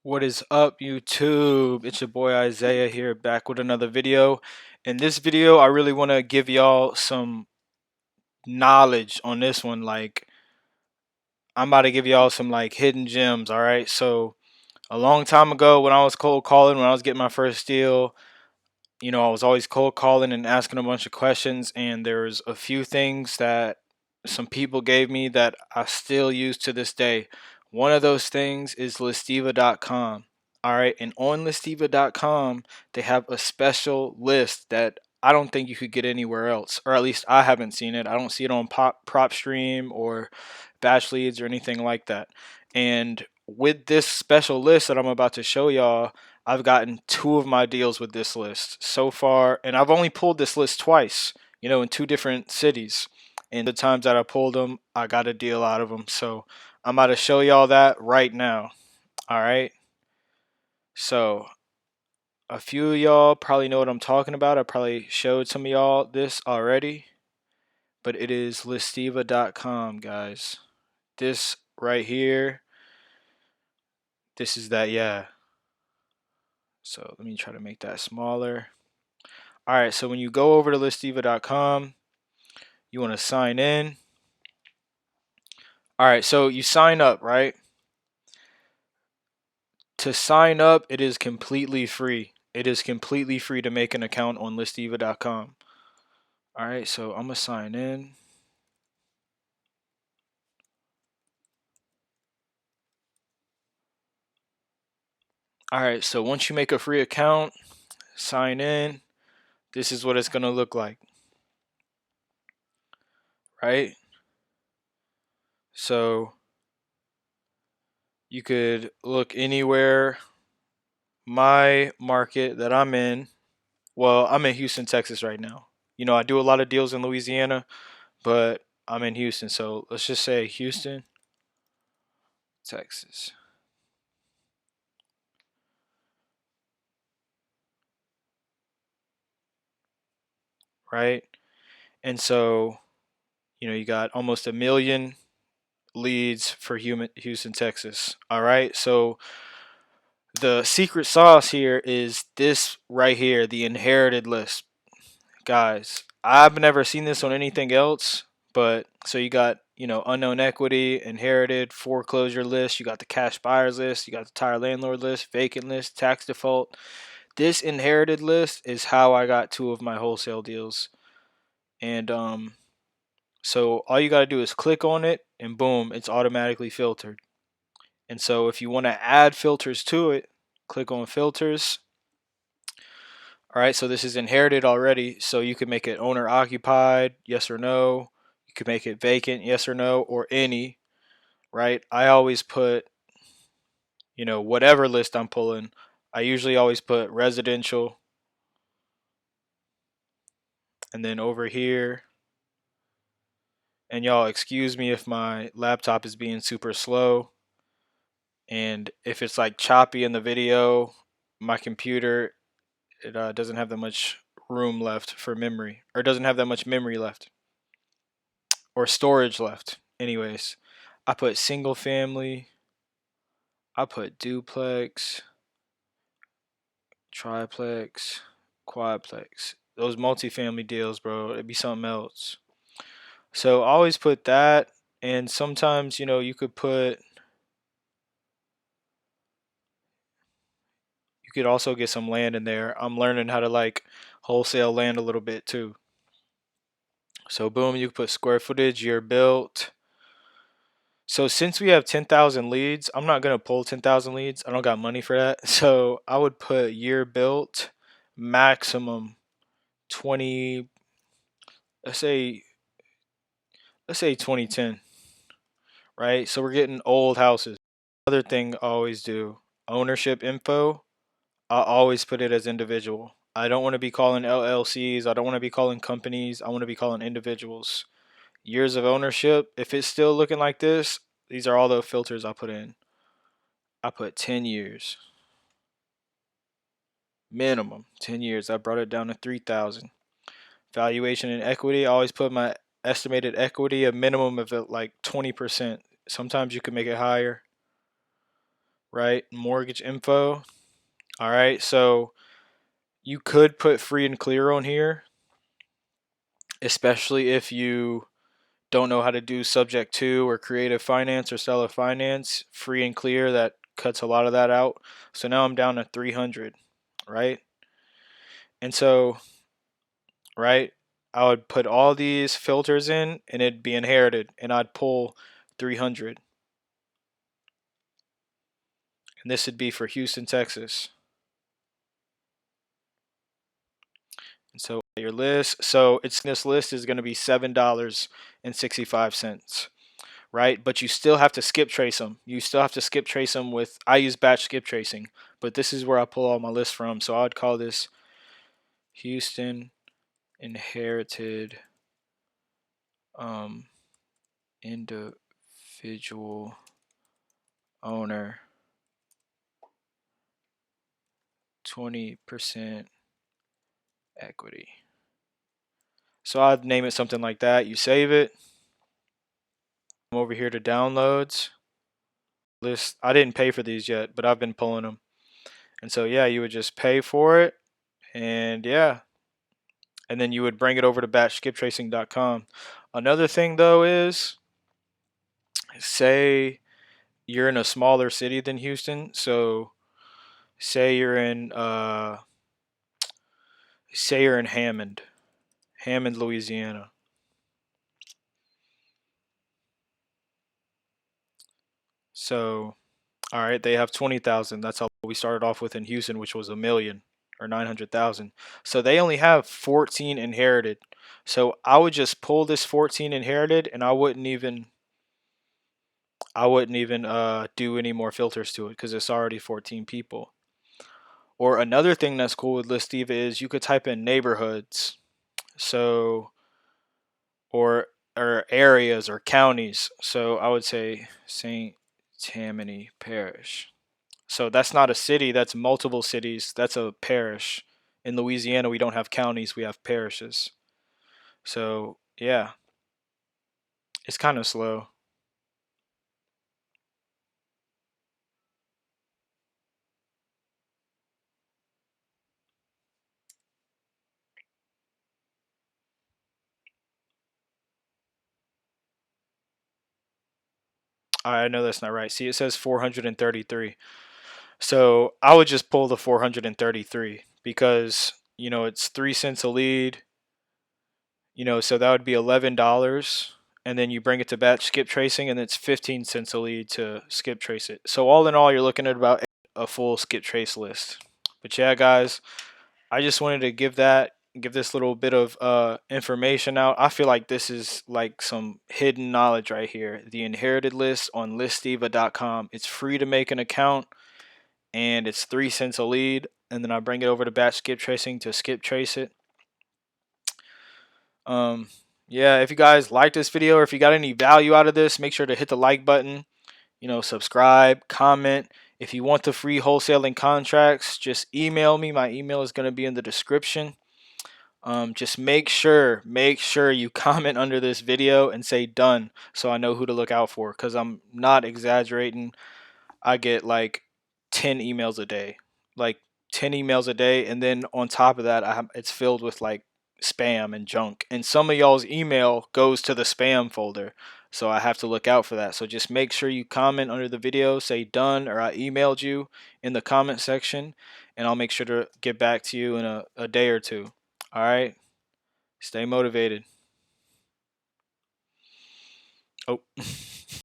What is up, YouTube? It's your boy Isaiah here, back with another video. In this video, I really want to give y'all some knowledge on this one. Like, I'm about to give y'all some like hidden gems. All right. So, a long time ago, when I was cold calling, when I was getting my first deal, I was always cold calling and asking a bunch of questions. And there's a few things that some people gave me that I still use to this day. One of those things is listiva.com. All right, and on listiva.com, they have a special list that I don't think you could get anywhere else, or at least I haven't seen it. I don't see it on PropStream or Batch Leads or anything like that. And with this special list that I'm about to show y'all, I've gotten two of my deals with this list so far, and I've only pulled this list twice, in two different cities. And the times that I pulled them, I got a deal out of them. So I'm about to show y'all that right now. All right. So a few of y'all probably know what I'm talking about. I probably showed some of y'all this already, but it is listiva.com, guys. This right here, this is that, yeah. So let me try to make that smaller. All right, so when you go over to listiva.com, you want to sign in. All right, so you sign up, right? To sign up, it is completely free. It is completely free to make an account on listiva.com. All right, so I'm going to sign in. All right, so once you make a free account, sign in, this is what it's going to look like. Right? So you could look anywhere. My market that I'm in, well, I'm in Houston, Texas right now. I do a lot of deals in Louisiana, but I'm in Houston. So let's just say Houston, Texas. Right? And so, you got almost a million leads for Houston, Texas. All right. So the secret sauce here is this right here, the inherited list. Guys, I've never seen this on anything else, but so you got, unknown equity, inherited, foreclosure list, you got the cash buyers list, you got the tire landlord list, vacant list, tax default. This inherited list is how I got two of my wholesale deals. And so all you got to do is click on it and boom, it's automatically filtered. And so if you want to add filters to it, click on filters. All right, so this is inherited already. So you can make it owner occupied, yes or no. You can make it vacant, yes or no, or any, right? I always put, whatever list I'm pulling, I usually always put residential. And then over here, and y'all excuse me if my laptop is being super slow. And if it's like choppy in the video, my computer, it doesn't have that much room left for memory, or doesn't have that much memory left, or storage left. Anyways, I put single family, I put duplex, triplex, quadplex. Those multifamily deals, bro, it'd be something else. So I always put that, and sometimes, you could also get some land in there. I'm learning how to like wholesale land a little bit too. So boom, you can put square footage, year built. So since we have 10,000 leads, I'm not gonna pull 10,000 leads. I don't got money for that. So I would put year built, maximum 20. Let's say 2010, right? So we're getting old houses. Other thing I always do, ownership info. I always put it as individual. I don't want to be calling LLCs. I don't want to be calling companies. I want to be calling individuals. Years of ownership. If it's still looking like this, these are all the filters I put in. I put 10 years. Minimum 10 years. I brought it down to 3,000. Valuation and equity. I always put my estimated equity a minimum of like 20%. Sometimes you can make it higher. right? Mortgage info. All right, so you could put free and clear on here, especially if you don't know how to do subject to or creative finance or seller finance. Free and clear, that cuts a lot of that out. So now I'm down to 300, right? And so, right, I would put all these filters in and it'd be inherited, and I'd pull 300. And this would be for Houston, Texas. And so your list, so it's this list is going to be $7.65, right? But you still have to skip trace them. You still have to skip trace them with, I use batch skip tracing, but this is where I pull all my lists from. So I would call this Houston inherited individual owner 20% equity. So I'd name it something like that. You save it. Come over here to downloads list. I didn't pay for these yet, but I've been pulling them. And so yeah, you would just pay for it, and yeah, and then you would bring it over to batchskiptracing.com. Another thing though is, say you're in a smaller city than Houston, so say you're in Hammond, Louisiana. So all right, they have 20,000. That's how we started off with in Houston, which was a million or 900,000. So they only have 14 inherited. So I would just pull this 14 inherited, and I wouldn't even do any more filters to it because it's already 14 people. Or another thing that's cool with Listiva is you could type in neighborhoods, so or areas or counties. So I would say St. Tammany Parish. So that's not a city, that's multiple cities. That's a parish. In Louisiana, we don't have counties, we have parishes. So yeah, it's kind of slow. I know that's not right. See, it says 433. So I would just pull the 433 because, it's 3 cents a lead, so that would be $11. And then you bring it to batch skip tracing, and it's 15 cents a lead to skip trace it. So all in all, you're looking at about a full skip trace list. But yeah, guys, I just wanted to give this little bit of information out. I feel like this is like some hidden knowledge right here. The inherited list on listiva.com. It's free to make an account, and it's 3 cents a lead. And then I bring it over to batch skip tracing to skip trace it. Yeah, if you guys like this video, or if you got any value out of this, make sure to hit the like button, subscribe, comment. If you want the free wholesaling contracts, just email me. My email is going to be in the description. Just make sure you comment under this video and say done, so I know who to look out for, because I'm not exaggerating. I get like 10 emails a day, like 10 emails a day, and then on top of that, it's filled with like spam and junk, and some of y'all's email goes to the spam folder, so I have to look out for that. So just make sure you comment under the video, say done, or I emailed you in the comment section, and I'll make sure to get back to you in a day or two. All right, stay motivated. Oh.